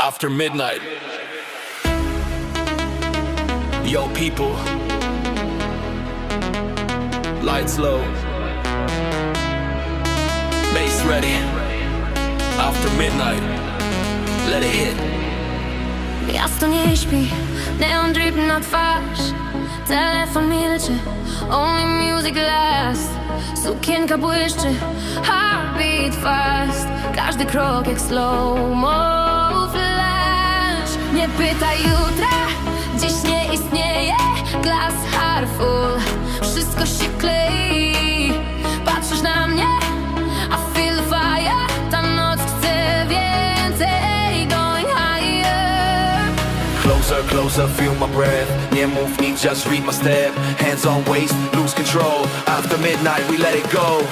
After midnight. Yo people, lights low, bass ready. After midnight, let it hit. Miasto nie śpi, neon drip na twarz. Telefon milczy, only music last. Sukienka błyszczy, heartbeat fast. Każdy krok jak slow-mo flash. Nie pytaj jutra, dziś nie istnieje. Glass half full, wszystko się klei. Patrzysz na mnie, I feel the fire. Ta noc chce więcej, going higher. Closer, closer, feel my breath. Nie mów nic, just read my step. Hands on waist, lose control. After midnight, we let it go.